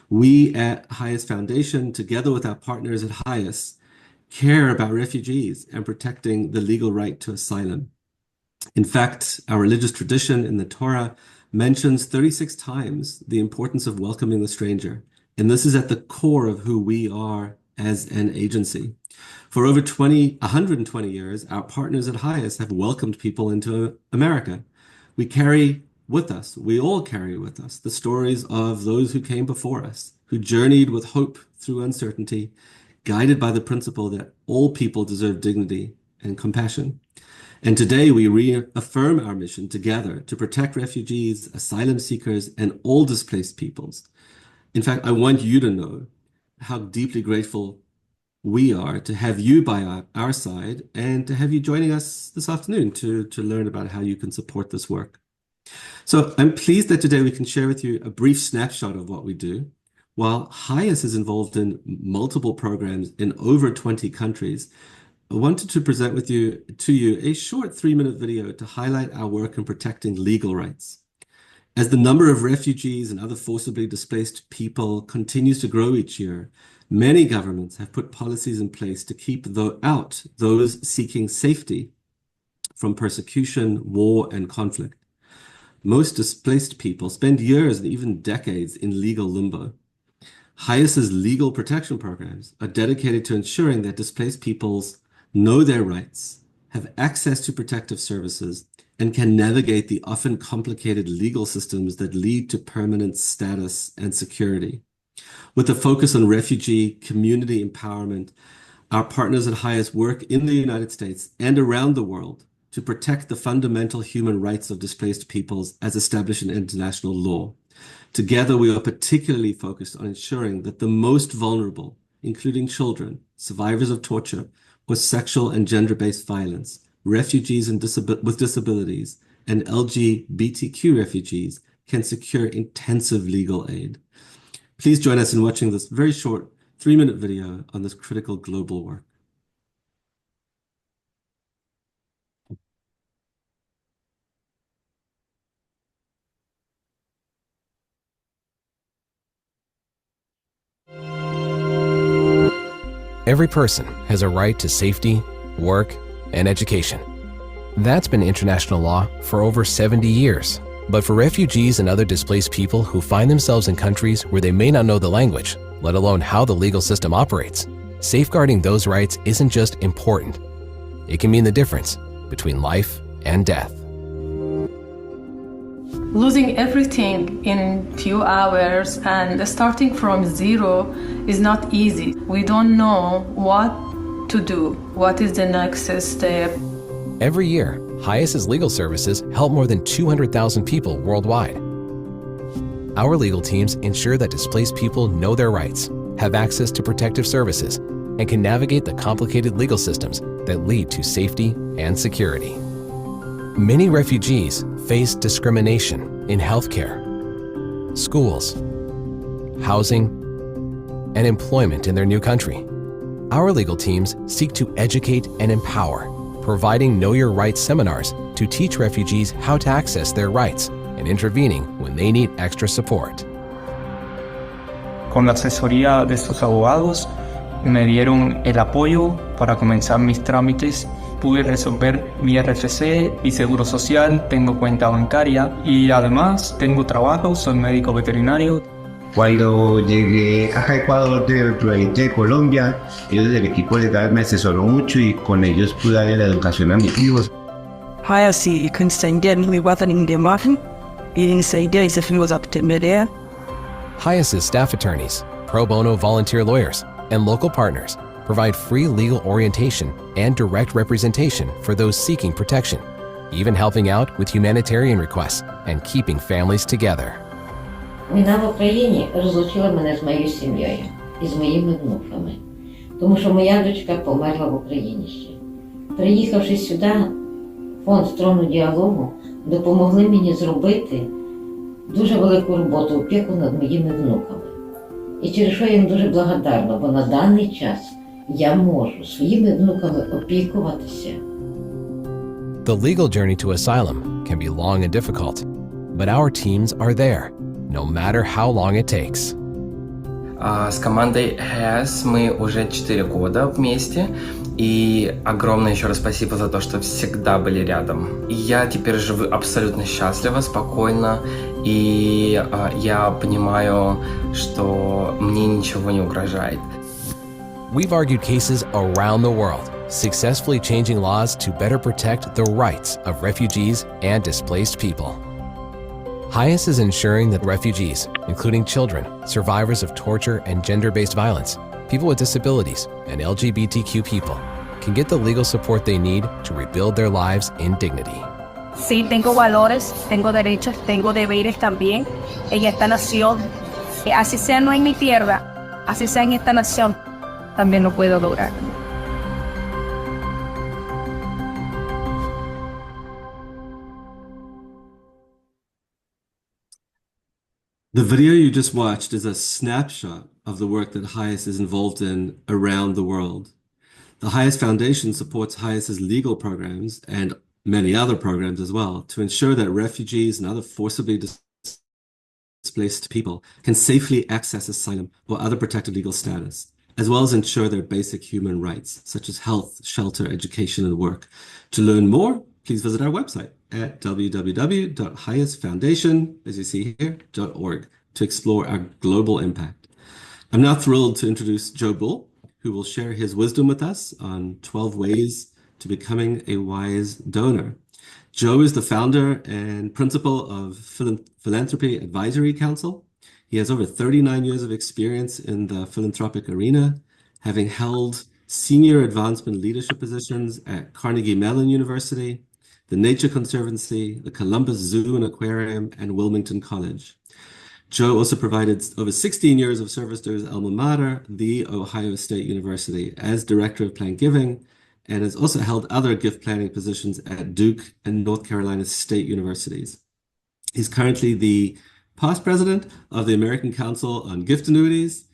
We at HIAS Foundation, together with our partners at HIAS, care about refugees and protecting the legal right to asylum. In fact, our religious tradition in the Torah mentions 36 times the importance of welcoming the stranger, and this is at the core of who we are as an agency. For over 120 years, our partners at HIAS have welcomed people into America. We all carry with us the stories of those who came before us, who journeyed with hope through uncertainty, guided by the principle that all people deserve dignity and compassion. And today we reaffirm our mission together to protect refugees, asylum seekers, and all displaced peoples. In fact, I want you to know how deeply grateful we are to have you by our side and to have you joining us this afternoon to learn about how you can support this work. So I'm pleased that today we can share with you a brief snapshot of what we do. While HIAS is involved in multiple programs in over 20 countries, I wanted to present to you a short 3-minute video to highlight our work in protecting legal rights. As the number of refugees and other forcibly displaced people continues to grow each year, many governments have put policies in place to keep out those seeking safety from persecution, war, and conflict. Most displaced people spend years and even decades in legal limbo. HIAS's legal protection programs are dedicated to ensuring that displaced peoples know their rights, have access to protective services, and can navigate the often complicated legal systems that lead to permanent status and security. With a focus on refugee community empowerment, our partners at HIAS work in the United States and around the world to protect the fundamental human rights of displaced peoples as established in international law. Together, we are particularly focused on ensuring that the most vulnerable, including children, survivors of torture, or sexual and gender-based violence, refugees with disabilities, and LGBTQ refugees can secure intensive legal aid. Please join us in watching this very short 3-minute video on this critical global work. Every person has a right to safety, work, and education. That's been international law for over 70 years. But for refugees and other displaced people who find themselves in countries where they may not know the language, let alone how the legal system operates, safeguarding those rights isn't just important. It can mean the difference between life and death. Losing everything in few hours and starting from zero is not easy. We don't know what to do. What is the next step? Every year, HIAS's legal services help more than 200,000 people worldwide. Our legal teams ensure that displaced people know their rights, have access to protective services, and can navigate the complicated legal systems that lead to safety and security. Many refugees face discrimination in healthcare, schools, housing, and employment in their new country. Our legal teams seek to educate and empower, providing Know Your Rights seminars to teach refugees how to access their rights and intervening when they need extra support. Con la asesoría de estos abogados me dieron el apoyo para comenzar mis trámites. Pude resolver mi RFC, mi seguro social, tengo cuenta bancaria y además tengo trabajo, soy médico veterinario. Cuando llegué a Ecuador del proyecto de Colombia, ellos del equipo legal me asesoró mucho y con ellos pude darle la educación a mis hijos. HIAS kunsaidia niliwathanindemakan ilinisaidia isifiwazakutembelea. HIAS's staff attorneys, pro bono volunteer lawyers, and local partners provide free legal orientation and direct representation for those seeking protection, even helping out with humanitarian requests and keeping families together. Війна в Україні розлучила мене з моєю сім'єю і з моїми внуками, тому що моя дочка померла в Україні ще. Приїхавши сюди, фонд «Сторону діалогу» допомогли мені зробити дуже велику роботу, опіку над моїми внуками. І через що я їм дуже благодарна, бо на даний час я можу своїми внуками опікуватися. The legal journey to asylum can be long and difficult, but our teams are there, no matter how long it takes. С командой HIAS мы уже 4 года вместе, и огромное еще раз спасибо за то, что всегда были рядом. И я теперь живу абсолютно счастливо, спокойно, и я понимаю, что мне ничего не угрожает. We've argued cases around the world, successfully changing laws to better protect the rights of refugees and displaced people. HIAS is ensuring that refugees, including children, survivors of torture and gender-based violence, people with disabilities, and LGBTQ people, can get the legal support they need to rebuild their lives in dignity. Sí, tengo valores, tengo derechos, tengo deberes también en esta nación. Así sea no en mi tierra, así sea en esta nación, también lo puedo lograr. The video you just watched is a snapshot of the work that HIAS is involved in around the world. The HIAS Foundation supports HIAS's legal programs and many other programs as well to ensure that refugees and other forcibly displaced people can safely access asylum or other protected legal status, as well as ensure their basic human rights, such as health, shelter, education, and work. To learn more, please visit our website at www.hiasfoundation, as you see here, .org to explore our global impact. I'm now thrilled to introduce Joe Bull, who will share his wisdom with us on 12 ways to becoming a wise donor. Joe is the founder and principal of Philanthropy Advisory Council. He has over 39 years of experience in the philanthropic arena, having held senior advancement leadership positions at Carnegie Mellon University, the Nature Conservancy, the Columbus Zoo and Aquarium, and Wilmington College. Joe also provided over 16 years of service to his alma mater, The Ohio State University, as Director of Planned Giving, and has also held other gift planning positions at Duke and North Carolina State Universities. He's currently the past president of the American Council on Gift Annuities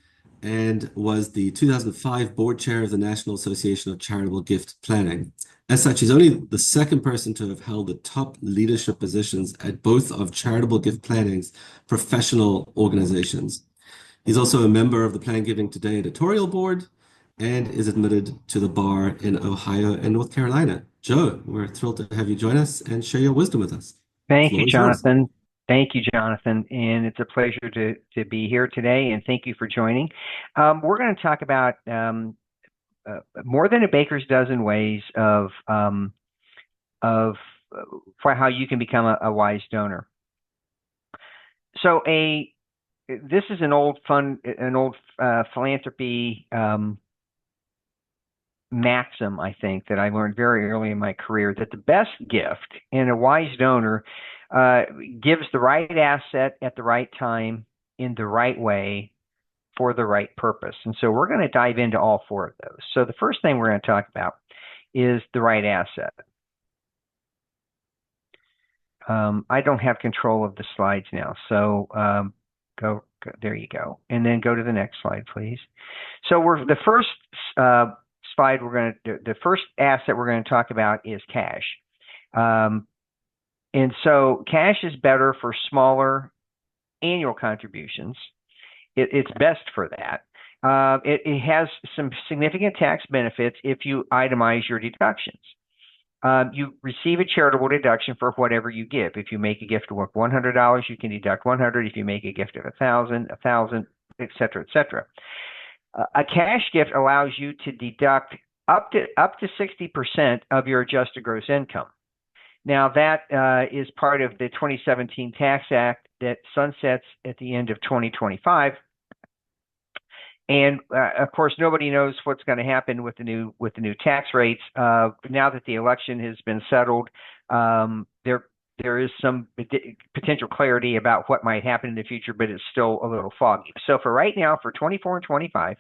and was the 2005 board chair of the National Association of Charitable Gift Planning. As such, he's only the second person to have held the top leadership positions at both of Charitable Gift Planning's professional organizations. He's also a member of the Planned Giving Today editorial board and is admitted to the bar in Ohio and North Carolina. Joe, we're thrilled to have you join us and share your wisdom with us. Thank you, Jonathan. Thank you, Jonathan. And it's a pleasure to be here today. And thank you for joining. We're going to talk about more than a baker's dozen ways of for how you can become a wise donor. So this is an old philanthropy maxim, I think, that I learned very early in my career, that the best gift in a wise donor gives the right asset at the right time in the right way for the right purpose. And so we're going to dive into all four of those. So the first thing we're going to talk about is the right asset. I don't have control of the slides now, so go there you go, and then go to the next slide, please. So the first slide the first asset we're going to talk about is cash. And so cash is better for smaller annual contributions. It's best for that. It has some significant tax benefits if you itemize your deductions. You receive a charitable deduction for whatever you give. If you make a gift worth $100, you can deduct $100. If you make a gift of $1,000, et cetera, et cetera. A cash gift allows you to deduct up to 60% of your adjusted gross income. Now, that is part of the 2017 Tax Act that sunsets at the end of 2025. And of course, nobody knows what's going to happen with the new tax rates. Now that the election has been settled, there is some potential clarity about what might happen in the future, but it's still a little foggy. So for right now, for 24 and 25,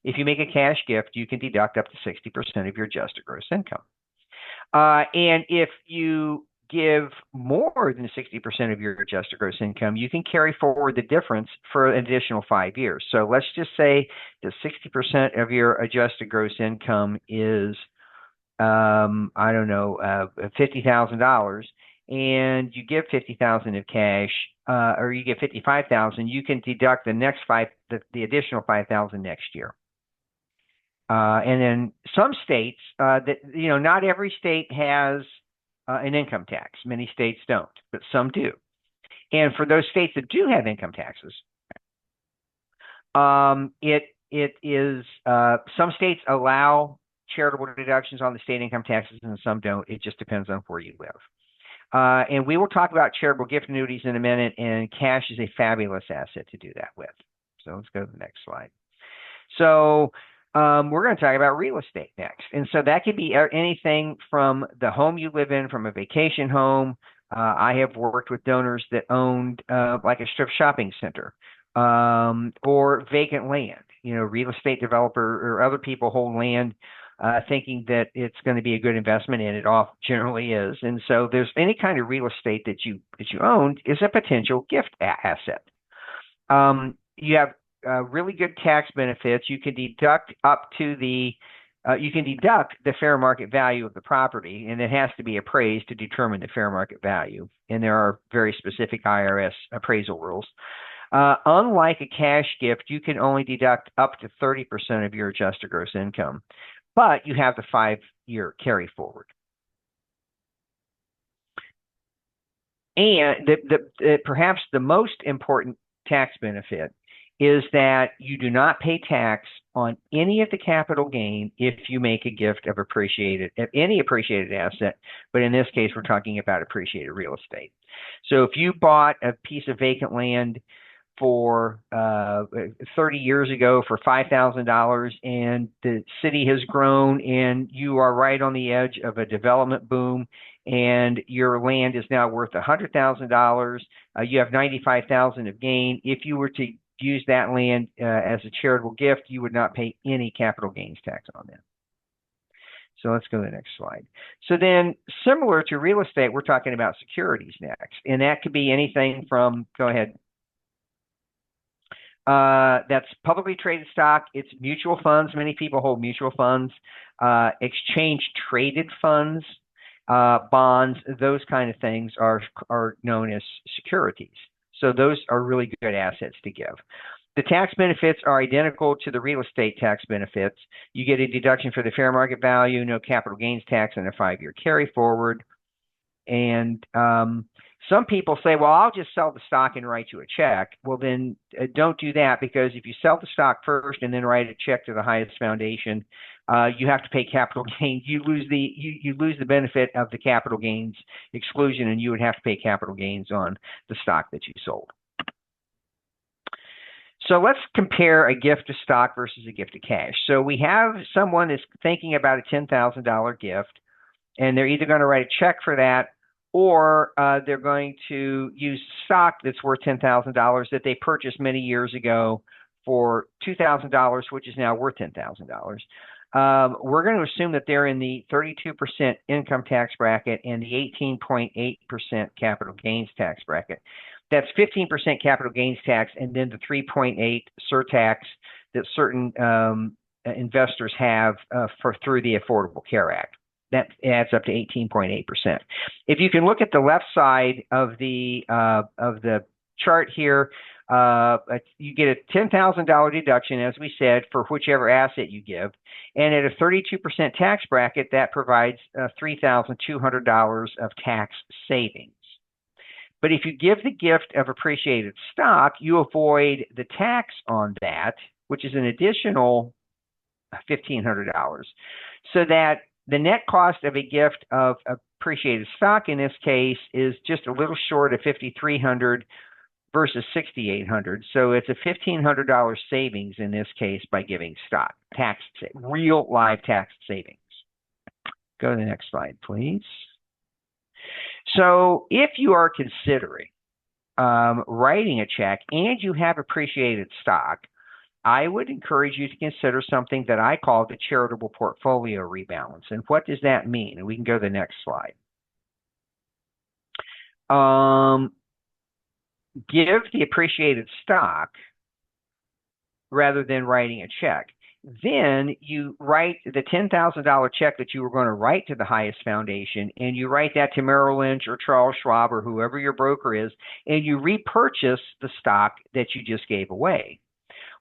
if you make a cash gift, you can deduct up to 60% of your adjusted gross income. And if you give more than 60% of your adjusted gross income, you can carry forward the difference for an additional 5 years. So let's just say that 60% of your adjusted gross income is, $50,000, and you give 50,000 of cash, or you give 55,000, you can deduct the next the additional 5,000 next year. And then some states not every state has an income tax. Many states don't, but some do. And for those states that do have income taxes, it is some states allow charitable deductions on the state income taxes and some don't. It just depends on where you live. And we will talk about charitable gift annuities in a minute, and cash is a fabulous asset to do that with. So let's go to the next slide. So we're going to talk about real estate next. And so that could be anything from the home you live in, from a vacation home. I have worked with donors that owned like a strip shopping center or vacant land. Real estate developer or other people hold land thinking that it's going to be a good investment, and it all generally is. And so there's any kind of real estate that you own is a potential gift asset. You have really good tax benefits. You can deduct the fair market value of the property, and it has to be appraised to determine the fair market value. And there are very specific IRS appraisal rules. Unlike a cash gift, you can only deduct up to 30% of your adjusted gross income, but you have the 5-year carry forward. And perhaps the most important tax benefit is that you do not pay tax on any of the capital gain if you make a gift of any appreciated asset, but in this case, we're talking about appreciated real estate. So if you bought a piece of vacant land for 30 years ago for $5,000, and the city has grown, and you are right on the edge of a development boom, and your land is now worth $100,000, you have $95,000 of gain. If you were to use that land as a charitable gift, you would not pay any capital gains tax on that. So let's go to the next slide. So then, similar to real estate, we're talking about securities next, and that could be anything from, go ahead. That's publicly traded stock. It's mutual funds. Many people hold mutual funds, exchange traded funds, bonds. Those kind of things are known as securities. So those are really good assets to give. The tax benefits are identical to the real estate tax benefits. You get a deduction for the fair market value, no capital gains tax, and a 5-year carry forward. And some people say, well, I'll just sell the stock and write you a check. Well, then don't do that, because if you sell the stock first and then write a check to the HIAS Foundation, you have to pay capital gains. You lose the benefit of the capital gains exclusion, and you would have to pay capital gains on the stock that you sold. So let's compare a gift to stock versus a gift to cash. So we have someone that's thinking about a $10,000 gift, and they're either going to write a check for that, or they're going to use stock that's worth $10,000 that they purchased many years ago for $2,000, which is now worth $10,000. We're going to assume that they're in the 32% income tax bracket and the 18.8% capital gains tax bracket. That's 15% capital gains tax, and then the 3.8 surtax that certain investors have through the Affordable Care Act. That adds up to 18.8%. If you can look at the left side of the chart here, you get a $10,000 deduction, as we said, for whichever asset you give. And at a 32% tax bracket, that provides $3,200 of tax savings. But if you give the gift of appreciated stock, you avoid the tax on that, which is an additional $1,500. So that the net cost of a gift of appreciated stock in this case is just a little short of $5,300 versus $6,800. So it's a $1,500 savings in this case by giving stock, real live tax savings. Go to the next slide, please. So if you are considering writing a check and you have appreciated stock, I would encourage you to consider something that I call the charitable portfolio rebalance. And what does that mean? And we can go to the next slide. Give the appreciated stock rather than writing a check. Then you write the $10,000 check that you were going to write to the HIAS Foundation, and you write that to Merrill Lynch or Charles Schwab or whoever your broker is, and you repurchase the stock that you just gave away.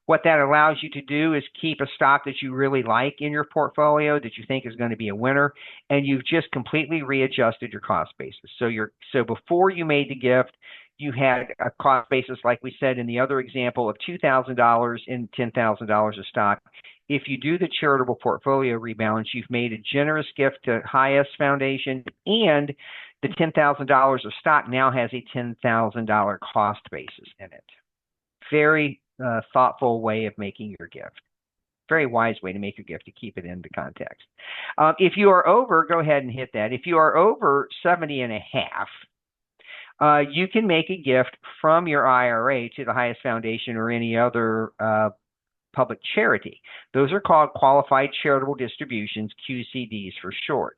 What that allows you to do is keep a stock that you really like in your portfolio that you think is going to be a winner, and you've just completely readjusted your cost basis. So before you made the gift, you had a cost basis, like we said in the other example, of $2,000 and $10,000 of stock. If you do the charitable portfolio rebalance, you've made a generous gift to HIAS Foundation, and the $10,000 of stock now has a $10,000 cost basis in it. Very thoughtful way of making your gift. Very wise way to make your gift to keep it into context. If you are over, go ahead and hit that. If you are over 70 and a half, you can make a gift from your IRA to the HIAS Foundation or any other public charity. Those are called qualified charitable distributions, QCDs for short.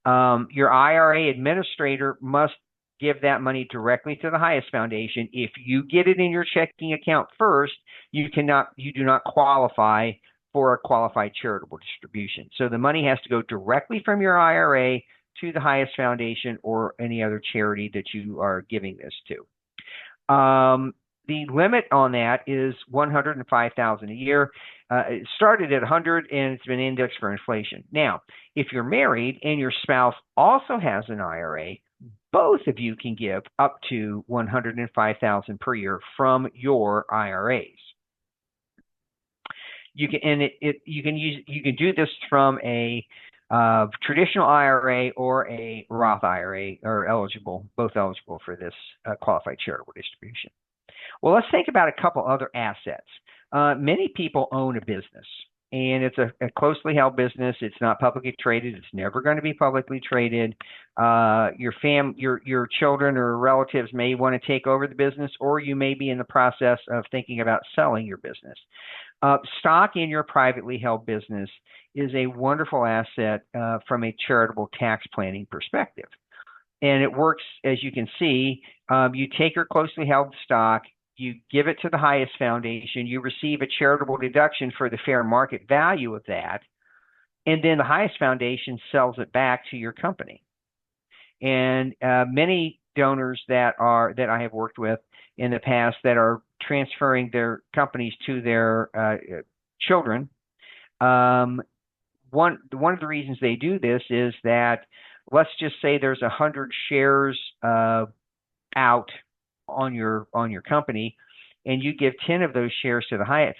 Your IRA administrator must give that money directly to the HIAS Foundation. If you get it in your checking account first, you do not qualify for a qualified charitable distribution. So the money has to go directly from your IRA to the HIAS Foundation or any other charity that you are giving this to. The limit on that is $105,000 a year. It started at 100 and it's been indexed for inflation. Now, if you're married and your spouse also has an IRA, both of you can give up to $105,000 per year from your IRAs. You can do this from a traditional IRA or a Roth IRA, are both eligible for this qualified charitable distribution. Well, let's think about a couple other assets. Many people own a business, and it's a closely held business. It's not publicly traded. It's never going to be publicly traded. Your children or relatives may want to take over the business, or you may be in the process of thinking about selling your business. Stock in your privately held business is a wonderful asset from a charitable tax planning perspective. And it works, as you can see, you take your closely held stock, you give it to the HIAS Foundation, you receive a charitable deduction for the fair market value of that, and then the HIAS Foundation sells it back to your company. And many donors that I have worked with in the past that are transferring their companies to their children, one of the reasons they do this is that, let's just say there's 100 shares out on your company, and you give 10 of those shares to the HIAS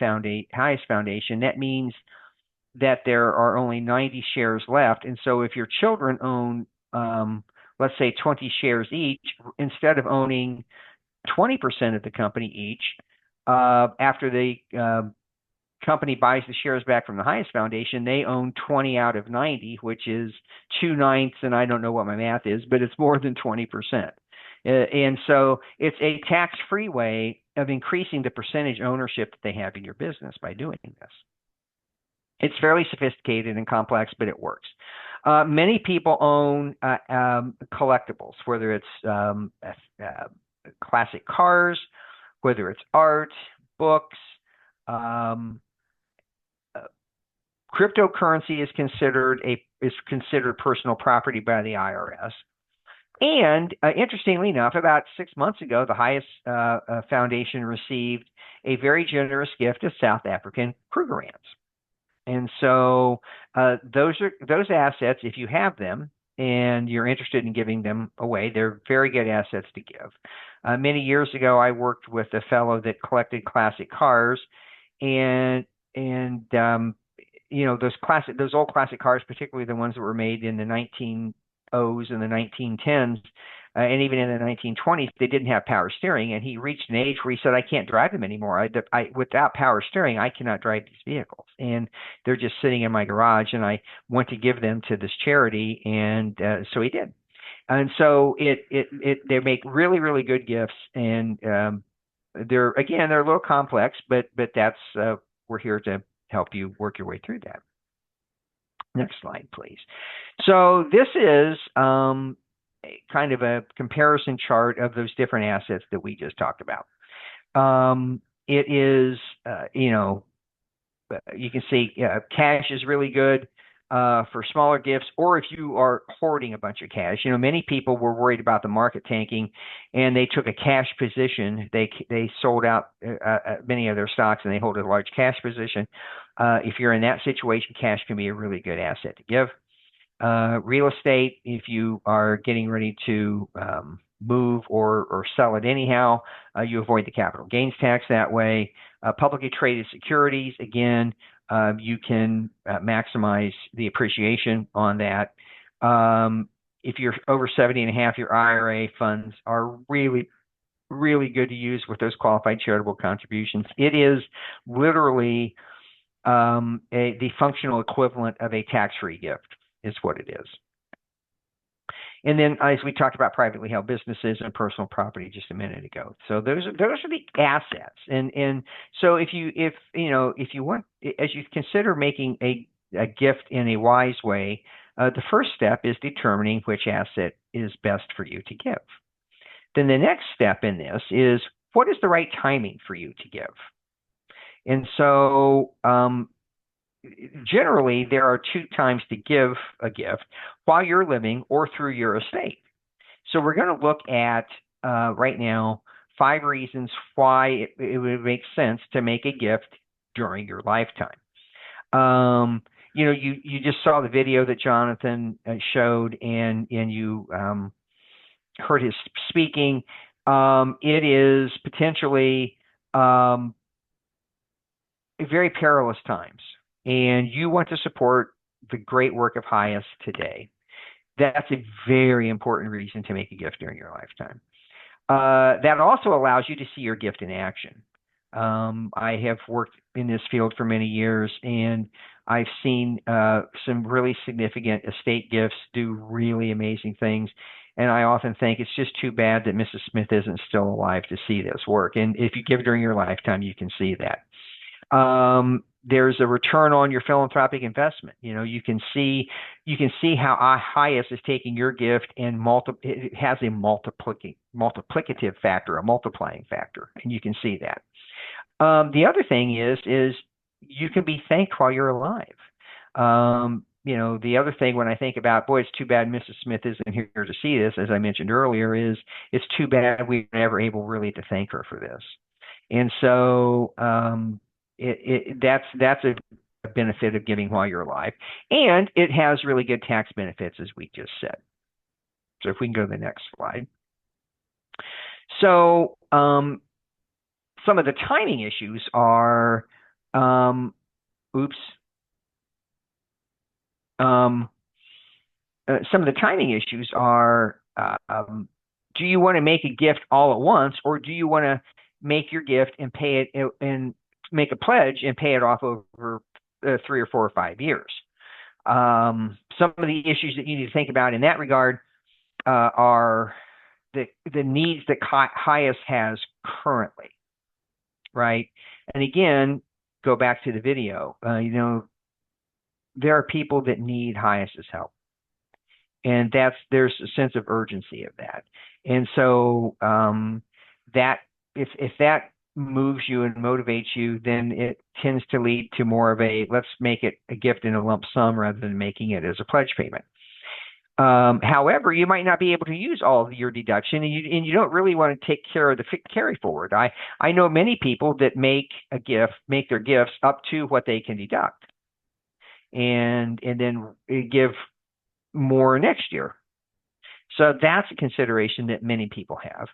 Foundation. That means that there are only 90 shares left. And so if your children own, let's say 20 shares each, instead of owning 20% of the company each, after the company buys the shares back from the HIAS Foundation, they own 20 out of 90, which is 2/9, and I don't know what my math is, but it's more than 20%. And so it's a tax-free way of increasing the percentage ownership that they have in your business by doing this. It's fairly sophisticated and complex, but it works. Many people own collectibles, whether it's classic cars, whether it's art, books. Cryptocurrency is considered personal property by the IRS. And interestingly enough, about 6 months ago, the HIAS Foundation received a very generous gift of South African Krugerrands. And so those assets, if you have them and you're interested in giving them away, they're very good assets to give. Many years ago, I worked with a fellow that collected classic cars, and those old classic cars, particularly the ones that were made in the 1900s and the 1910s, and even in the 1920s, they didn't have power steering. And he reached an age where he said, "I can't drive them anymore. Without power steering, I cannot drive these vehicles, and they're just sitting in my garage." And I want to give them to this charity, and so he did. And so they make really, really good gifts, and they're a little complex, but that's we're here to help you work your way through that. Next slide, please. So this is kind of a comparison chart of those different assets that we just talked about. It is, you can see cash is really good for smaller gifts, or if you are hoarding a bunch of cash. Many people were worried about the market tanking, and they took a cash position. They sold out many of their stocks, and they hold a large cash position. If you're in that situation, cash can be a really good asset to give. Real estate, if you are getting ready to move or sell it anyhow, you avoid the capital gains tax that way. Publicly traded securities, again, you can maximize the appreciation on that. If you're over 70 and a half, your IRA funds are really, really good to use with those qualified charitable contributions. It is literally the functional equivalent of a tax-free gift is what it is. And then, as we talked about, privately held businesses and personal property just a minute ago. So those are the assets. And so if you want, as you consider making a gift in a wise way, the first step is determining which asset is best for you to give. Then the next step in this is, what is the right timing for you to give? And so generally, there are two times to give a gift: while you're living or through your estate. So we're going to look at right now 5 reasons why it would make sense to make a gift during your lifetime. You just saw the video that Jonathan showed, and you heard his speaking. It is potentially very perilous times, and you want to support the great work of HIAS today. That's a very important reason to make a gift during your lifetime. That also allows you to see your gift in action. I have worked in this field for many years, and I've seen some really significant estate gifts do really amazing things. And I often think it's just too bad that Mrs. Smith isn't still alive to see this work. And if you give during your lifetime, you can see that. There's a return on your philanthropic investment. You can see how HIAS is taking your gift and it has a multiplicative factor, a multiplying factor, and you can see that. The other thing is you can be thanked while you're alive. The other thing, when I think about, boy, it's too bad Mrs. Smith isn't here to see this, as I mentioned earlier, is it's too bad we were never able really to thank her for this. And so that's a benefit of giving while you're alive, and it has really good tax benefits, as we just said. So if we can go to the next slide. So some of the timing issues are, some of the timing issues are, do you want to make a gift all at once, or do you want to make your gift and pay it and make a pledge and pay it off over 3 or 4 or 5 years? Some of the issues that you need to think about in that regard are the needs that HIAS has currently, right? And again, go back to the video. There are people that need HIAS's help, and there's a sense of urgency of that. And so that if that moves you and motivates you, then it tends to lead to more of a, let's make it a gift in a lump sum rather than making it as a pledge payment. However, you might not be able to use all of your deduction, and you don't really want to take care of the carry forward. I know many people that make their gifts up to what they can deduct, and then give more next year. So that's a consideration that many people have.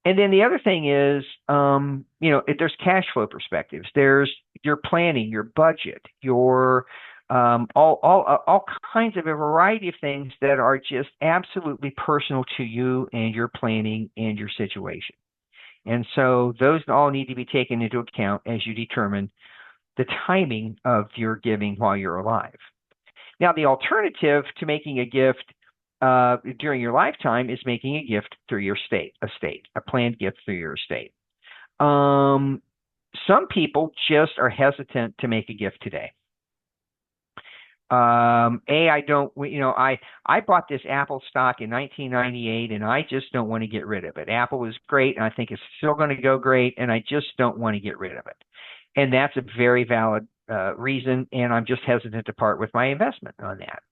And then the other thing is, there's cash flow perspectives. There's your planning, your budget, your all kinds of a variety of things that are just absolutely personal to you and your planning and your situation. And so those all need to be taken into account as you determine the timing of your giving while you're alive. Now, the alternative to making a gift during your lifetime is making a gift through your estate, a planned gift through your estate. Some people just are hesitant to make a gift today. I bought this Apple stock in 1998, and I just don't want to get rid of it. Apple is great, and I think it's still going to go great, and I just don't want to get rid of it. And that's a very valid reason, and I'm just hesitant to part with my investment on that.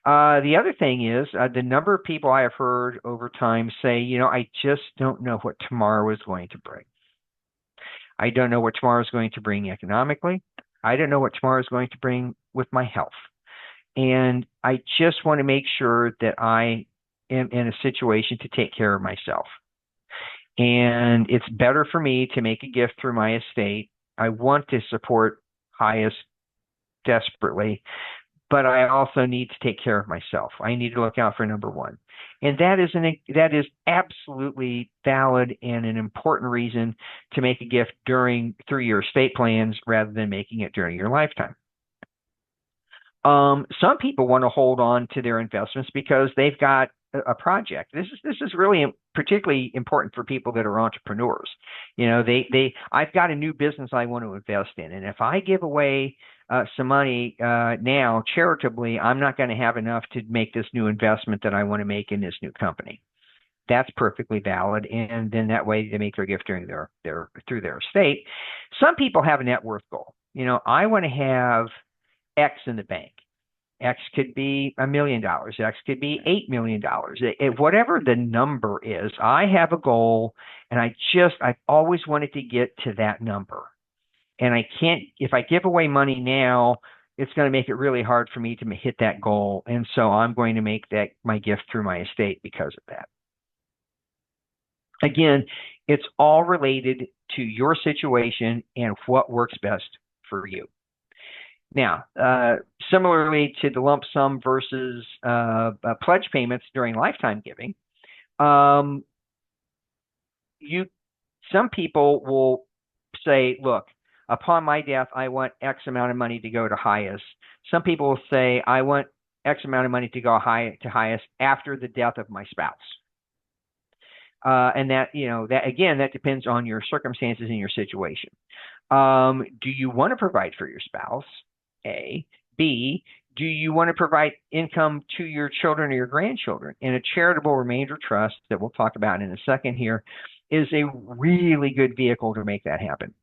The other thing is the number of people I have heard over time say, I just don't know what tomorrow is going to bring. I don't know what tomorrow is going to bring economically. I don't know what tomorrow is going to bring with my health. And I just want to make sure that I am in a situation to take care of myself. And it's better for me to make a gift through my estate. I want to support HIAS desperately, but I also need to take care of myself. I need to look out for number one. And that is absolutely valid and an important reason to make a gift through your estate plans rather than making it during your lifetime. Some people want to hold on to their investments because they've got a project. This is really particularly important for people that are entrepreneurs. I've got a new business I want to invest in, and if I give away some money now charitably, I'm not going to have enough to make this new investment that I want to make in this new company. That's perfectly valid, and then that way they make their gift during through their estate. Some people have a net worth goal. I want to have X in the bank. X could be $1 million. X could be $8 million. Whatever the number is, I have a goal, and I've always wanted to get to that number. And I can't, if I give away money now, it's going to make it really hard for me to hit that goal. And so I'm going to make that my gift through my estate because of that. Again, it's all related to your situation and what works best for you. Now, similarly to the lump sum versus pledge payments during lifetime giving, some people will say, look, upon my death, I want X amount of money to go to HIAS. Some people will say, I want X amount of money to go to HIAS after the death of my spouse. And that depends on your circumstances and your situation. Do you want to provide for your spouse? A. B. Do you want to provide income to your children or your grandchildren? And a charitable remainder trust that we'll talk about in a second here is a really good vehicle to make that happen.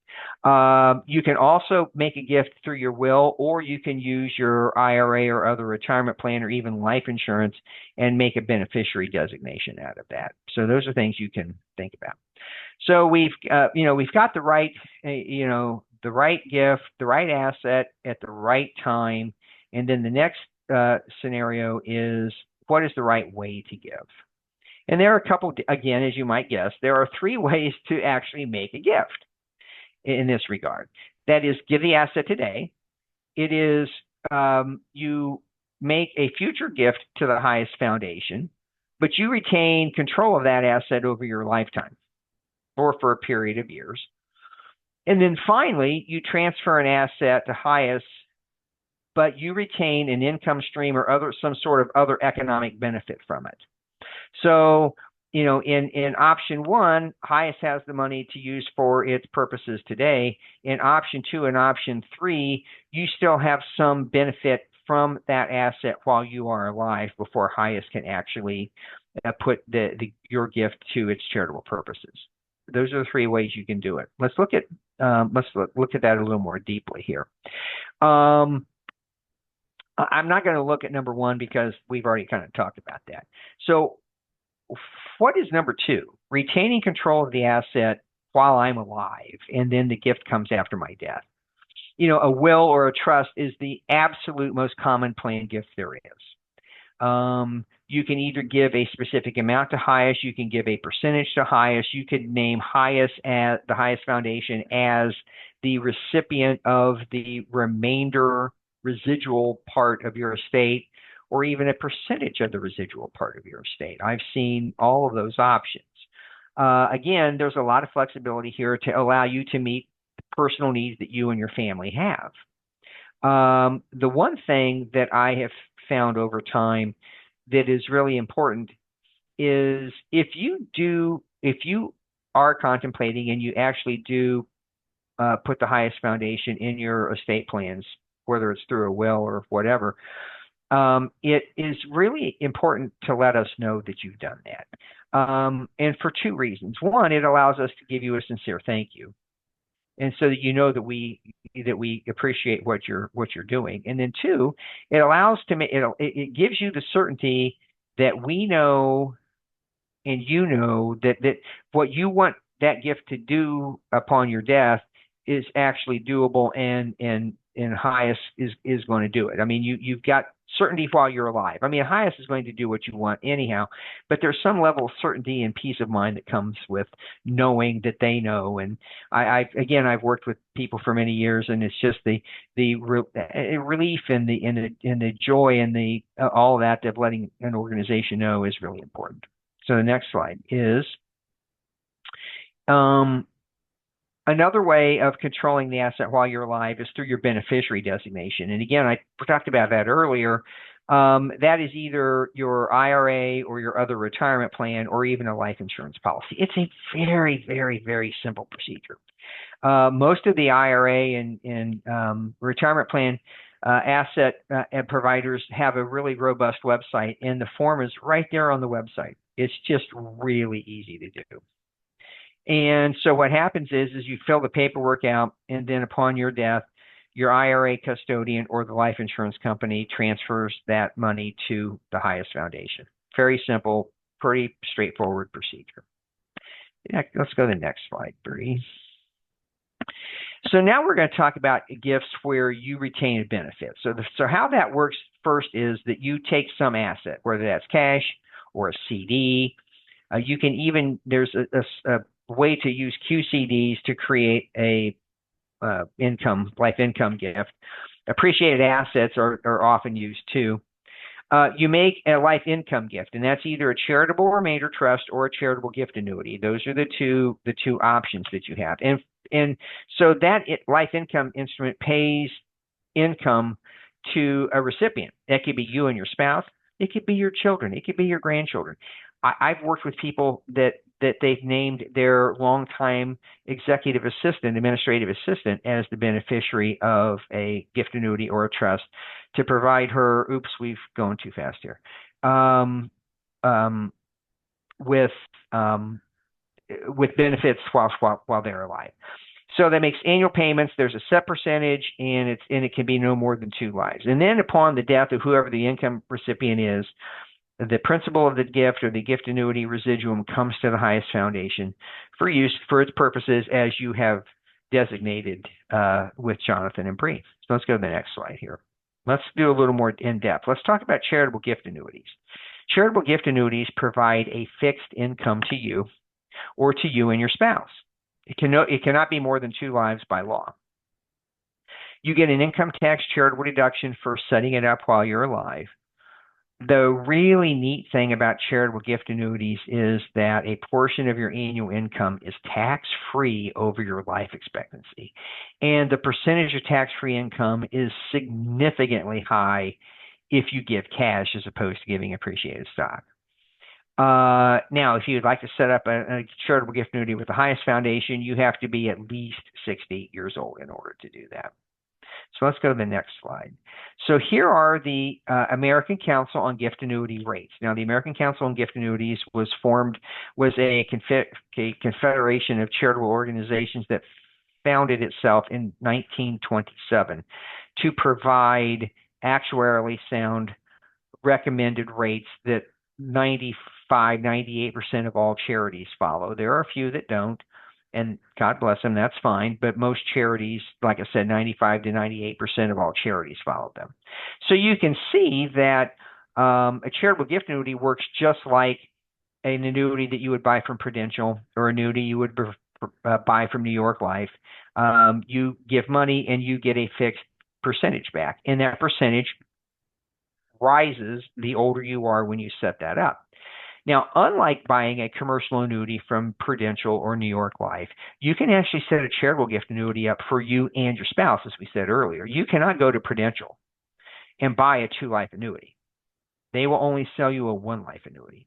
You can also make a gift through your will, or you can use your IRA or other retirement plan or even life insurance and make a beneficiary designation out of that. So those are things you can think about. So we've got the right, the right gift, the right asset at the right time. And then the next scenario is, what is the right way to give? And there are a couple, again, as you might guess, there are 3 ways to actually make a gift in this regard. That is, give the asset today. It is, you make a future gift to the HIAS Foundation, but you retain control of that asset over your lifetime or for a period of years. And then finally, you transfer an asset to HIAS, but you retain an income stream or some sort of other economic benefit from it. So, in option 1, HIAS has the money to use for its purposes today. In option 2 and option 3, you still have some benefit from that asset while you are alive before HIAS can actually put your gift to its charitable purposes. Those are the 3 ways you can do it. Let's look at that a little more deeply here. I'm not going to look at number 1 because we've already kind of talked about that. So what is number 2? Retaining control of the asset while I'm alive, and then the gift comes after my death. A will or a trust is the absolute most common planned gift there is. You can either give a specific amount to HIAS, you can give a percentage to HIAS, you could name HIAS as the HIAS Foundation as the recipient of the remainder residual part of your estate, or even a percentage of the residual part of your estate. I've seen all of those options. Again, there's a lot of flexibility here to allow you to meet the personal needs that you and your family have. The one thing that I have found over time that is really important is if you are contemplating and you actually do put the HIAS Foundation in your estate plans, whether it's through a will or whatever, it is really important to let us know that you've done that. And for 2 reasons. 1, it allows us to give you a sincere thank you. And so that you know that we that we appreciate what you're doing. And then two, it allows to make it gives you the certainty that we know and you know that what you want that gift to do upon your death is actually doable, and HIAS is going to do it. I mean, you've got certainty while you're alive. I mean, HIAS is going to do what you want anyhow, but there's some level of certainty and peace of mind that comes with knowing that they know. And I've worked with people for many years, and it's just the relief and the joy and the all of that of letting an organization know is really important. So the next slide is another way of controlling the asset while you're alive is through your beneficiary designation. And again, I talked about that earlier. That is either your IRA or your other retirement plan or even a life insurance policy. It's a very, very, very simple procedure. Most of the IRA and retirement plan asset providers have a really robust website, and the form is right there on the website. It's just really easy to do. And so what happens is you fill the paperwork out, and then upon your death, your IRA custodian or the life insurance company transfers that money to the HIAS Foundation. Very simple, pretty straightforward procedure. Yeah, let's go to the next slide, Bree. So now we're going to talk about gifts where you retain a benefit. So how that works first is that you take some asset, whether that's cash or a CD. You can even, there's a way to use QCDs to create a life income gift. Appreciated assets are often used too. You make a life income gift, and that's either a charitable remainder trust or a charitable gift annuity. Those are the two options that you have. And so that life income instrument pays income to a recipient. That could be you and your spouse. It could be your children. It could be your grandchildren. I've worked with people that they've named their longtime executive assistant, administrative assistant, as the beneficiary of a gift annuity or a trust to provide her, oops, we've gone too fast here, with benefits while they're alive. So that makes annual payments. There's a set percentage, and it can be no more than 2 lives. And then upon the death of whoever the income recipient is, the principal of the gift or the gift annuity residuum comes to the HIAS Foundation for use for its purposes as you have designated with Jonathan and Bree. So let's go to the next slide here. Let's do a little more in depth. Let's talk about charitable gift annuities. Charitable gift annuities provide a fixed income to you or to you and your spouse. It cannot be more than 2 lives by law. You get an income tax charitable deduction for setting it up while you're alive. The really neat thing about charitable gift annuities is that a portion of your annual income is tax-free over your life expectancy. And the percentage of tax-free income is significantly high if you give cash as opposed to giving appreciated stock. Now, if you'd like to set up a charitable gift annuity with the HIAS Foundation, you have to be at least 60 years old in order to do that. So let's go to the next slide. So here are the American Council on Gift Annuity rates. Now, the American Council on Gift Annuities was a confederation of charitable organizations that founded itself in 1927 to provide actuarially sound recommended rates that 98% of all charities follow. There are a few that don't, and God bless them, that's fine. But most charities, like I said, 95 to 98% of all charities follow them. So you can see that a charitable gift annuity works just like an annuity that you would buy from Prudential or annuity you would buy from New York Life. You give money and you get a fixed percentage back, and that percentage rises the older you are when you set that up. Now, unlike buying a commercial annuity from Prudential or New York Life, you can actually set a charitable gift annuity up for you and your spouse, as we said earlier. You cannot go to Prudential and buy a 2-life annuity. They will only sell you a 1-life annuity.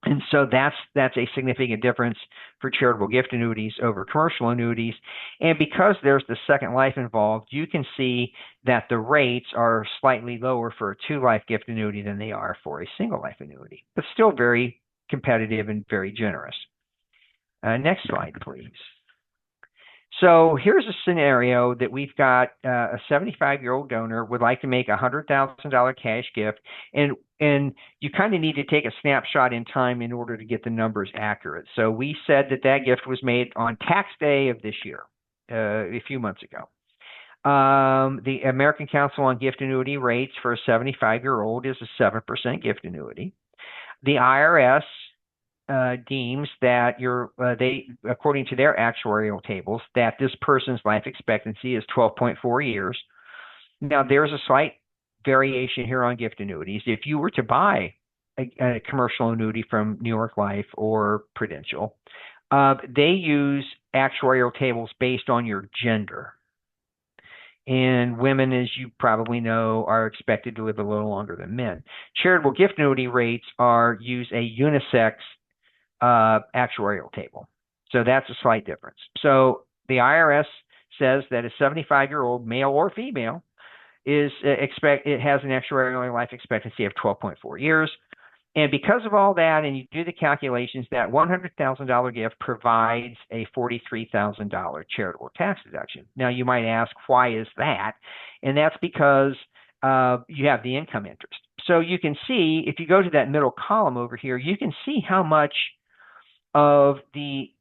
And so that's a significant difference for charitable gift annuities over commercial annuities. And because there's the second life involved, you can see that the rates are slightly lower for a 2-life gift annuity than they are for a single life annuity, but still very competitive and very generous. Next slide, please. So here's a scenario that we've got a 75-year-old donor would like to make a $100,000 cash gift, and you kind of need to take a snapshot in time in order to get the numbers accurate. So we said that gift was made on tax day of this year, a few months ago. The American Council on Gift Annuity rates for a 75-year-old is a 7% gift annuity. The IRS deems that according to their actuarial tables, that this person's life expectancy is 12.4 years. Now, there's a slight variation here on gift annuities. If you were to buy a commercial annuity from New York Life or Prudential, they use actuarial tables based on your gender. And women, as you probably know, are expected to live a little longer than men. Charitable gift annuity rates use a unisex actuarial table. So that's a slight difference. So the IRS says that a 75-year-old male or female it has an actuarial life expectancy of 12.4 years. And because of all that, and you do the calculations, that $100,000 gift provides a $43,000 charitable tax deduction. Now, you might ask, why is that? And that's because you have the income interest. So you can see, if you go to that middle column over here, you can see how much of the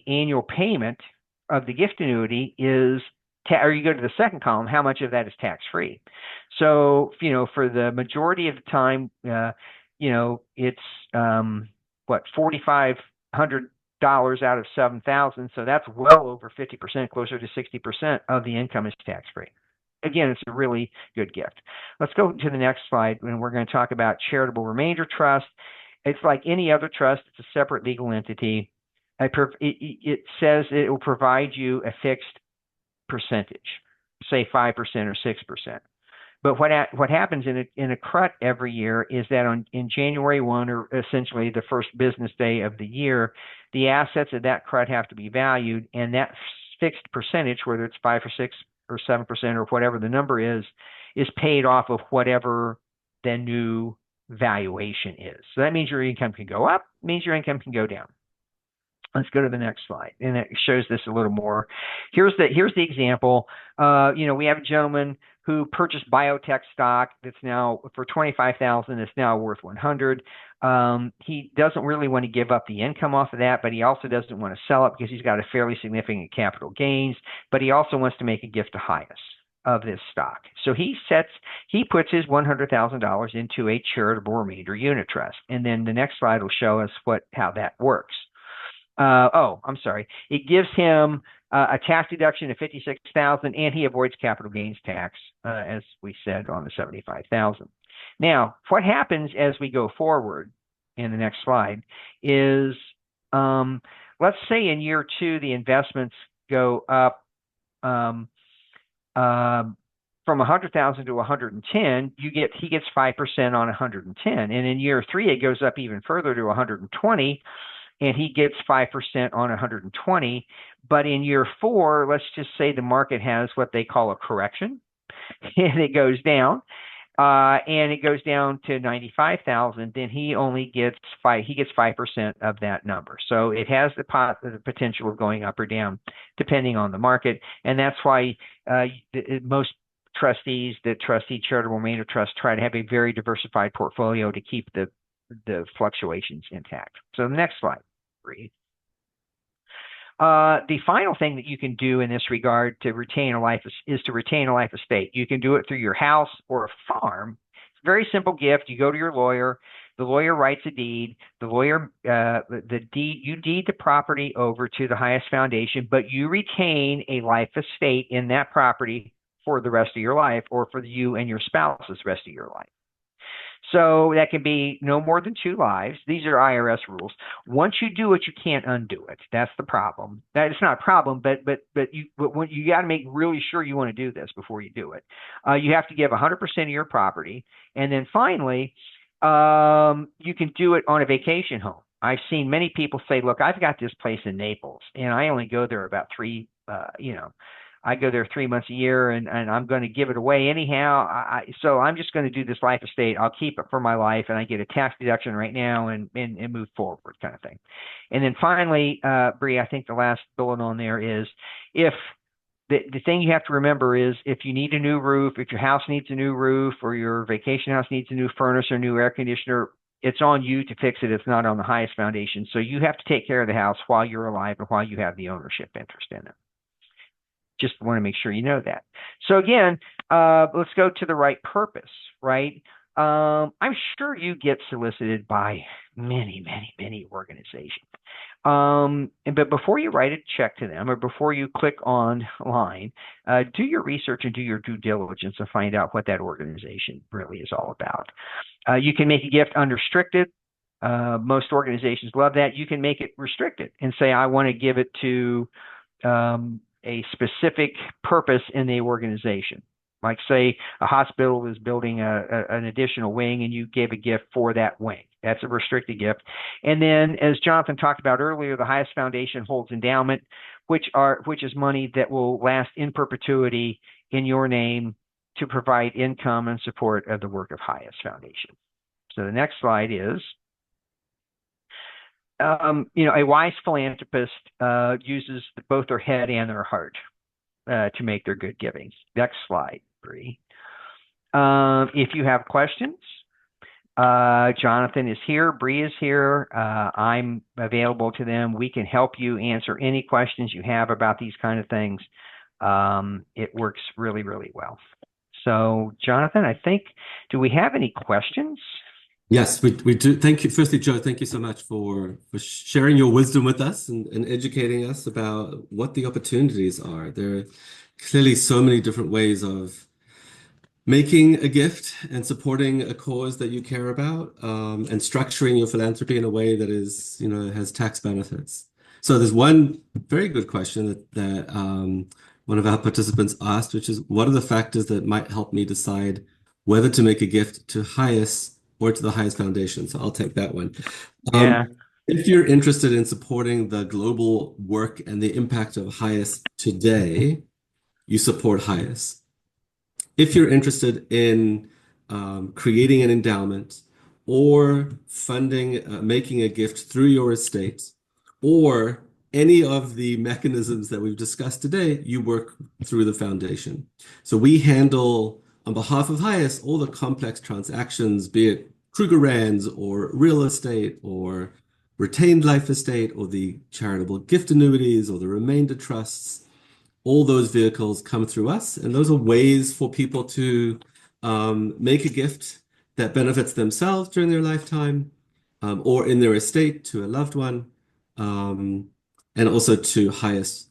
annual payment of the gift annuity is, or you go to the second column, how much of that is tax-free. So, for the majority of the time, it's $4,500 out of $7,000. So that's well over 50%, closer to 60% of the income is tax-free. Again, it's a really good gift. Let's go to the next slide, and we're going to talk about charitable remainder trust. It's like any other trust. It's a separate legal entity. It says it will provide you a fixed percentage, say 5% or 6%. But what happens in a CRUT every year is that in January 1, or essentially the first business day of the year, the assets of that CRUT have to be valued, and that fixed percentage, whether it's 5 or 6 or 7% or whatever the number is paid off of whatever the new valuation is. So that means your income can go up, means your income can go down. Let's go to the next slide, and it shows this a little more. Here's the example. We have a gentleman who purchased biotech stock that's now for $25,000. It's now worth $100,000. He doesn't really want to give up the income off of that, but he also doesn't want to sell it because he's got a fairly significant capital gains. But he also wants to make a gift to HIAS of this stock. So he puts his $100,000 into a charitable remainder unit trust, and then the next slide will show us how that works. I'm sorry. It gives him a tax deduction of $56,000, and he avoids capital gains tax, as we said, on the $75,000. Now, what happens as we go forward in the next slide is, let's say in year 2 the investments go up from $100,000 to $110,000. He gets 5% on $110,000, and in year 3 it goes up even further to $120,000. And he gets 5% on $120,000. But in year 4, let's just say the market has what they call a correction, and it goes down, and it goes down to $95,000. Then he only gets 5% of that number. So it has the potential of going up or down depending on the market, and that's why most trustees that trustee charitable remainder trust try to have a very diversified portfolio to keep the fluctuations intact. So the next slide, please. The final thing that you can do in this regard to retain a life is to retain a life estate. You can do it through your house or a farm. It's a very simple gift. You go to your lawyer. The lawyer writes a deed. The lawyer, you deed the property over to the HIAS Foundation, but you retain a life estate in that property for the rest of your life, or for you and your spouse's rest of your life. So that can be no more than 2 lives. These are IRS rules. Once you do it, you can't undo it. That's the problem. That it's not a problem, but you got to make really sure you want to do this before you do it. You have to give 100% of your property, and then finally, you can do it on a vacation home. I've seen many people say, "Look, I've got this place in Naples, and I only go there about 3, I go there 3 months a year, and I'm going to give it away anyhow. So I'm just going to do this life estate. I'll keep it for my life, and I get a tax deduction right now and move forward, kind of thing. And then finally, Bree, I think the last bullet on there is if the thing you have to remember is if you need a new roof, if your house needs a new roof, or your vacation house needs a new furnace or new air conditioner, it's on you to fix it. It's not on the HIAS Foundation. So you have to take care of the house while you're alive and while you have the ownership interest in it. Just want to make sure you know that. So again, let's go to the right purpose, right? I'm sure you get solicited by many organizations. But before you write a check to them or before you click online, do your research and do your due diligence to find out what that organization really is all about. You can make a gift unrestricted. Most organizations love that. You can make it restricted and say, I want to give it to a specific purpose in the organization. Like say a hospital is building an additional wing and you gave a gift for that wing. That's a restricted gift. And then as Jonathan talked about earlier, the HIAS Foundation holds endowment, which is money that will last in perpetuity in your name to provide income and support of the work of HIAS Foundation. So the next slide is, a wise philanthropist uses both their head and their heart to make their good giving. Next slide, Bree. If you have questions, Jonathan is here, Bree is here. I'm available to them. We can help you answer any questions you have about these kind of things. It works really well. So, Jonathan, I think, do we have any questions? Yes, we do. Thank you. Firstly, Joe, thank you so much for sharing your wisdom with us and educating us about what the opportunities are. There are clearly so many different ways of making a gift and supporting a cause that you care about, and structuring your philanthropy in a way that is, has tax benefits. So there's one very good question that one of our participants asked, which is, what are the factors that might help me decide whether to make a gift to HIAS or to the HIAS Foundation? So I'll take that one. Yeah. If you're interested in supporting the global work and the impact of HIAS today, you support HIAS. If you're interested in creating an endowment or funding, making a gift through your estate, or any of the mechanisms that we've discussed today, you work through the foundation. So we handle, on behalf of HIAS, all the complex transactions, be it Krugerrands or real estate or retained life estate or the charitable gift annuities or the remainder trusts. All those vehicles come through us, and those are ways for people to make a gift that benefits themselves during their lifetime, or in their estate to a loved one, and also to HIAS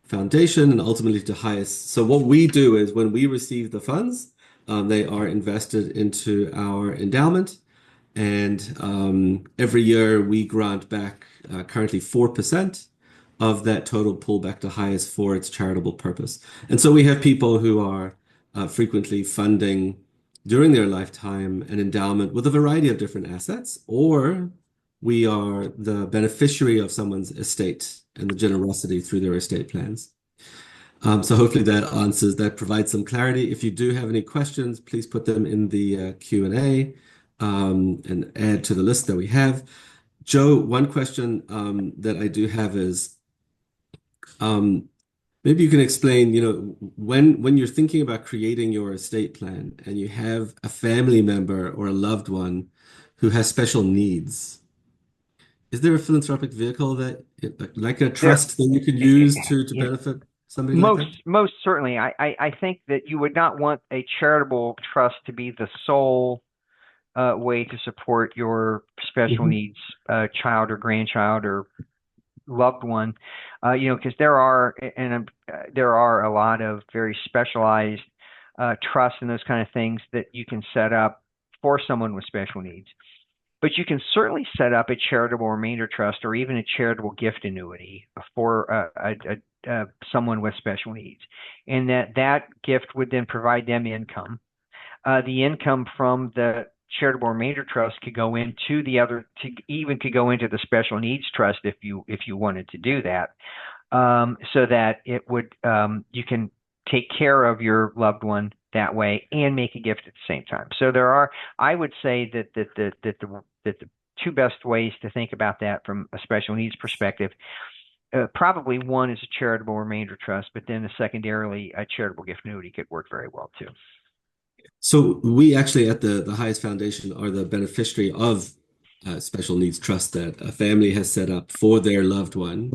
Foundation and ultimately to HIAS. So what we do is when we receive the funds, they are invested into our endowment, and every year we grant back currently 4% of that total pool back to HIAS for its charitable purpose. And so we have people who are frequently funding during their lifetime an endowment with a variety of different assets, or we are the beneficiary of someone's estate and the generosity through their estate plans. So hopefully that provides some clarity. If you do have any questions, please put them in the Q&A and add to the list that we have. Joe, one question that I do have is, maybe you can explain, when you're thinking about creating your estate plan and you have a family member or a loved one who has special needs, is there a philanthropic vehicle that, like a trust that you can use to benefit somebody like that? Most certainly. I think that you would not want a charitable trust to be the sole way to support your special needs child or grandchild or loved one, because there are a lot of very specialized trusts and those kind of things that you can set up for someone with special needs. But you can certainly set up a charitable remainder trust or even a charitable gift annuity for someone with special needs, and that gift would then provide them income. The income from the charitable remainder trust could go into could go into the special needs trust if you wanted to do that, so that it would you can take care of your loved one that way and make a gift at the same time. So I would say that the two best ways to think about that from a special needs perspective, probably one is a charitable remainder trust, but then secondarily, a charitable gift annuity could work very well too. So we actually at the HIAS Foundation are the beneficiary of a special needs trust that a family has set up for their loved one,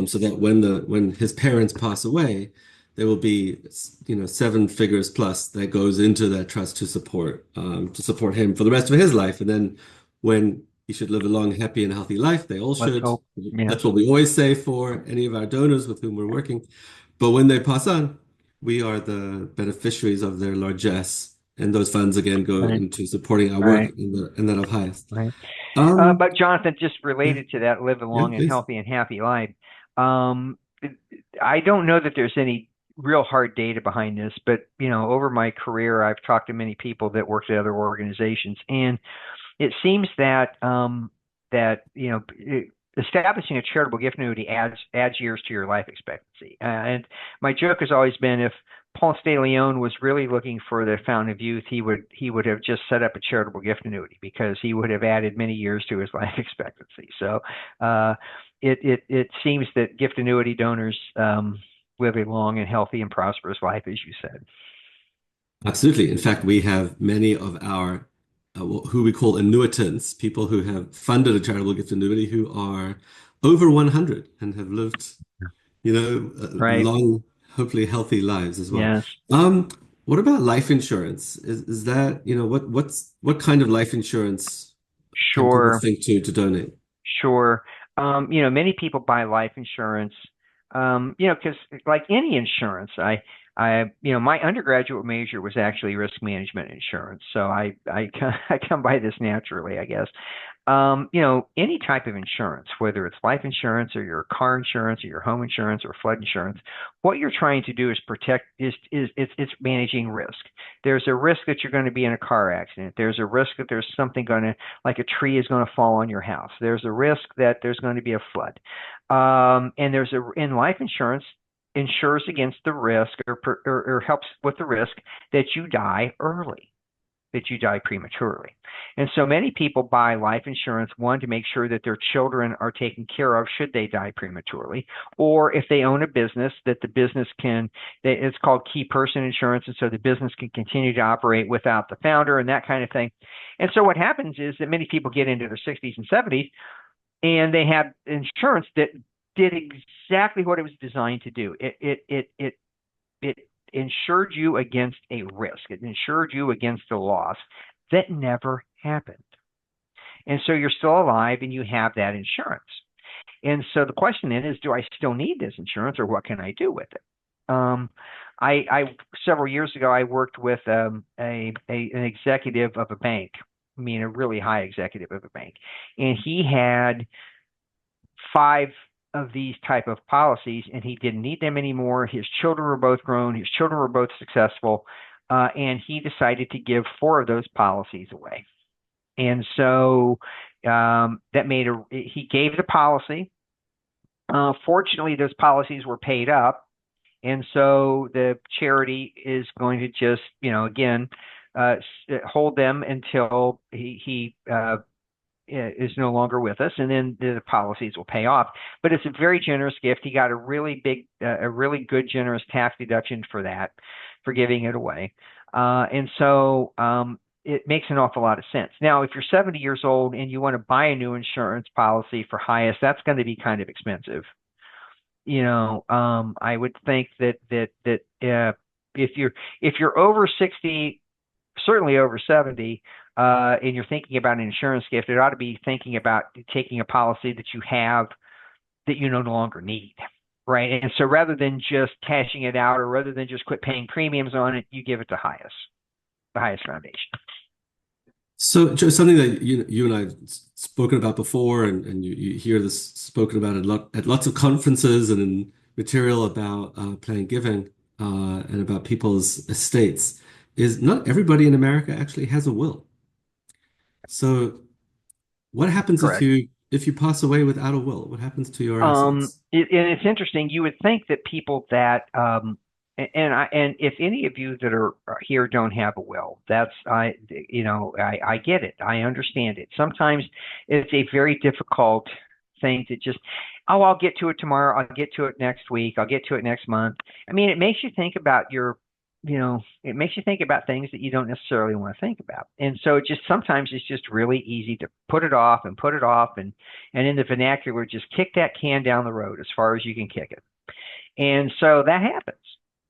so that when his parents pass away, there will be, you know, 7 figures plus that goes into that trust to support him for the rest of his life. And then when he should live a long, happy, and healthy life, they all should. That's what we always say for any of our donors with whom we're working. But when they pass on, we are the beneficiaries of their largesse, and those funds again go into supporting our work in that of HIAS. Right. But Jonathan, just related to that, live a long and healthy and happy life. I don't know that there's any real hard data behind this, but you know, over my career, I've talked to many people that worked at other organizations, and it seems that you know, establishing a charitable gift annuity adds years to your life expectancy. And my joke has always been, if Ponce de Leon was really looking for the fountain of youth, he would have just set up a charitable gift annuity, because he would have added many years to his life expectancy. So it seems that gift annuity donors live a long and healthy and prosperous life, as you said. Absolutely. In fact, we have many of our who we call annuitants, people who have funded a charitable gift annuity, who are over 100 and have lived, you know, long, hopefully healthy lives as well. Yes. What about life insurance? Is that, you know, what kind of life insurance can people think to donate? Sure. You know, many people buy life insurance, you know, because like any insurance, you know, my undergraduate major was actually risk management insurance, so I come by this naturally, I guess. You know, any type of insurance, whether it's life insurance or your car insurance or your home insurance or flood insurance, what you're trying to do is protect. It's managing risk. There's a risk that you're going to be in a car accident. There's a risk that there's something like a tree is going to fall on your house. There's a risk that there's going to be a flood, and in life insurance, insures against the risk or helps with the risk that you die early, that you die prematurely. And so many people buy life insurance, one, to make sure that their children are taken care of should they die prematurely, or if they own a business, that the business it's called key person insurance, and so the business can continue to operate without the founder and that kind of thing. And so what happens is that many people get into their 60s and 70s, and they have insurance that did exactly what it was designed to do. It insured you against a risk. It insured you against a loss that never happened. And so you're still alive and you have that insurance. And so the question then is, do I still need this insurance, or what can I do with it? I several years ago, I worked with an executive of a bank, I mean, a really high executive of a bank, and he had 5 of these type of policies, and he didn't need them anymore. His children were both grown. His children were both successful. And he decided to give 4 of those policies away. And so he gave the policy. Fortunately, those policies were paid up. And so the charity is going to just, you know, again, hold them until he is no longer with us, and then the policies will pay off. But it's a very generous gift. He got a really good, generous tax deduction for that, for giving it away. And so it makes an awful lot of sense. Now, if you're 70 years old and you want to buy a new insurance policy for HIAS, that's going to be kind of expensive. You know, I would think that if you're over 60, certainly over 70, and you're thinking about an insurance gift, it ought to be thinking about taking a policy that you have that you no longer need, right? And so rather than just cashing it out, or rather than just quit paying premiums on it, you give it to HIAS, the HIAS Foundation. So, Joe, something that you and I have spoken about before, and you hear this spoken about at lots of conferences and in material about planned giving and about people's estates, is not everybody in America actually has a will. So what happens if you pass away without a will? What happens to your assets? And it's interesting. You would think that people that And if any of you that are here don't have a will, that's I get it. I understand it. Sometimes it's a very difficult thing to just, oh, I'll get to it tomorrow. I'll get to it next week. I'll get to it next month. I mean, it makes you think about it makes you think about things that you don't necessarily want to think about. And so it just sometimes it's just really easy to put it off and put it off and in the vernacular, just kick that can down the road as far as you can kick it. And so that happens,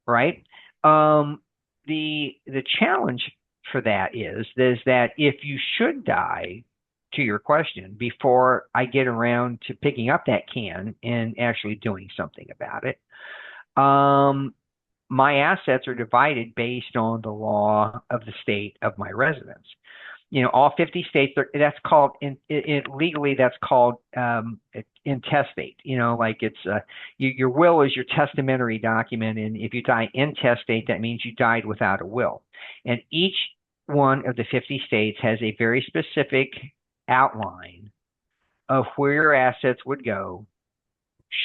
right? The challenge for that is that if you should die, to your question, before I get around to picking up that can and actually doing something about it, my assets are divided based on the law of the state of my residence. All 50 states, that's called, legally, that's called intestate. Like it's, your will is your testamentary document. And if you die intestate, that means you died without a will. And each one of the 50 states has a very specific outline of where your assets would go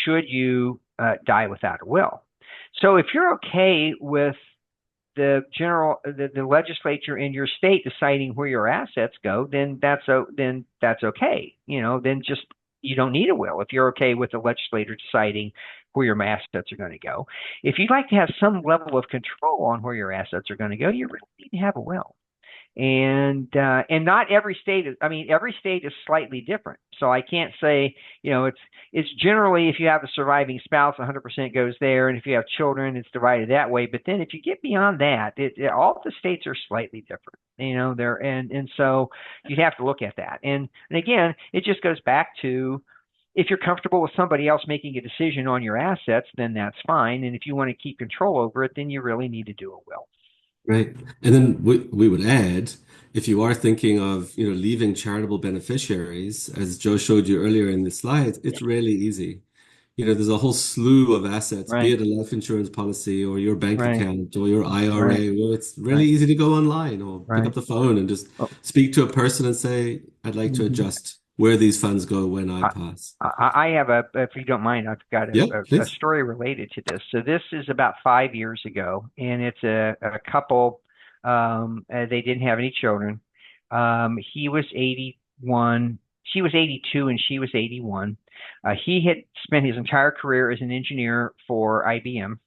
should you die without a will. So if you're okay with the legislature in your state deciding where your assets go, then that's okay. Then just, you don't need a will if you're okay with the legislature deciding where your assets are going to go. If you'd like to have some level of control on where your assets are going to go, you really need to have a will. And not every state is, every state is slightly different. So I can't say, it's generally, if you have a surviving spouse, 100% goes there. And if you have children, it's divided that way. But then if you get beyond that, all the states are slightly different, and so you'd have to look at that. And again, it just goes back to, if you're comfortable with somebody else making a decision on your assets, then that's fine. And if you want to keep control over it, then you really need to do a will. Right. And then we would add, if you are thinking of, leaving charitable beneficiaries, as Joe showed you earlier in the slides, it's really easy. There's a whole slew of assets, be it a life insurance policy or your bank account or your IRA, where it's really easy to go online or pick up the phone and just speak to a person and say, I'd like to adjust where these funds go when I pass. I have if you don't mind, I've got a story related to this. So this is about 5 years ago, and it's a couple. They didn't have any children. He was 81. She was 82, and she was 81. He had spent his entire career as an engineer for IBM.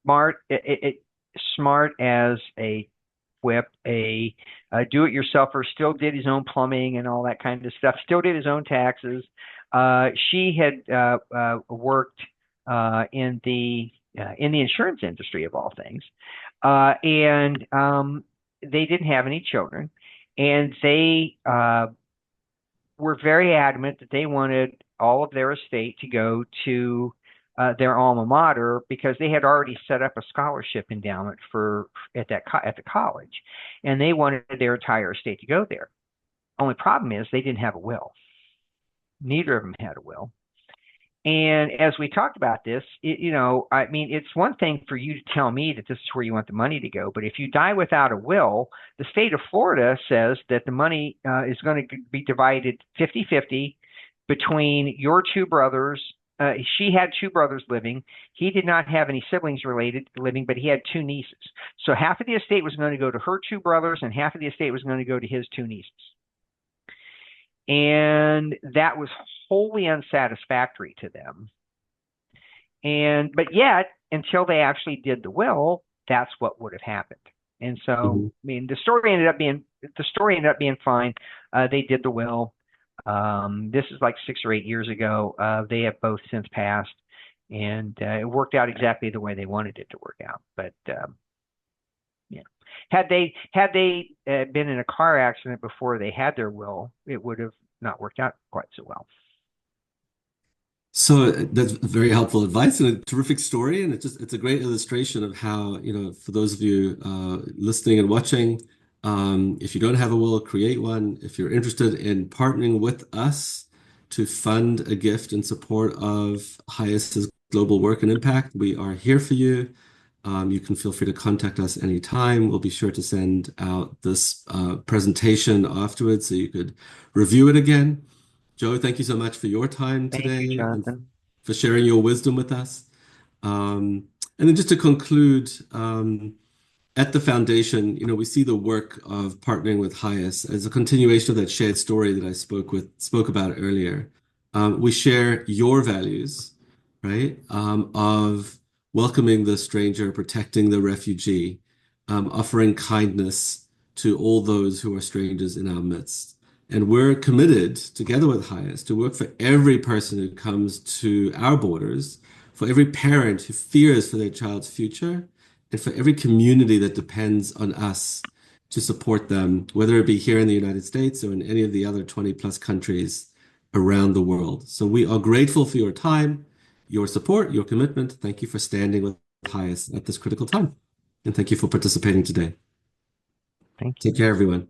Smart as a whip, a do-it-yourselfer, still did his own plumbing and all that kind of stuff, still did his own taxes. She had worked in the insurance industry, of all things, and they didn't have any children, and they were very adamant that they wanted all of their estate to go to their alma mater, because they had already set up a scholarship endowment at the college, and they wanted their entire estate to go there. Only problem is they didn't have a will. Neither of them had a will. And as we talked about this, it's one thing for you to tell me that this is where you want the money to go, but if you die without a will, the state of Florida says that the money is going to be divided 50-50 between your two brothers. She had two brothers living. He did not have any siblings living, but he had two nieces. So half of the estate was going to go to her two brothers, and half of the estate was going to go to his two nieces. And that was wholly unsatisfactory to them. But yet, until they actually did the will, that's what would have happened. And so, the story ended up being fine. They did the will. This is like 6 or 8 years ago. They have both since passed, and it worked out exactly the way they wanted it to work out. But had they been in a car accident before they had their will, it would have not worked out quite so well. So that's very helpful advice and a terrific story, and it's a great illustration of how, for those of you listening and watching, if you don't have a will, create one. If you're interested in partnering with us to fund a gift in support of HIAS's global work and impact, we are here for you. You can feel free to contact us anytime. We'll be sure to send out this presentation afterwards so you could review it again. Joe, thank you so much for your time today, Thank you, Jonathan, and for sharing your wisdom with us. And then just to conclude, at the foundation, we see the work of partnering with HIAS as a continuation of that shared story that I spoke about earlier. We share your values, right? Of welcoming the stranger, protecting the refugee, offering kindness to all those who are strangers in our midst. And we're committed, together with HIAS, to work for every person who comes to our borders, for every parent who fears for their child's future, and for every community that depends on us to support them, whether it be here in the United States or in any of the other 20 plus countries around the world. So we are grateful for your time, your support, your commitment. Thank you for standing with HIAS at this critical time. And thank you for participating today. Thank you. Take care, everyone.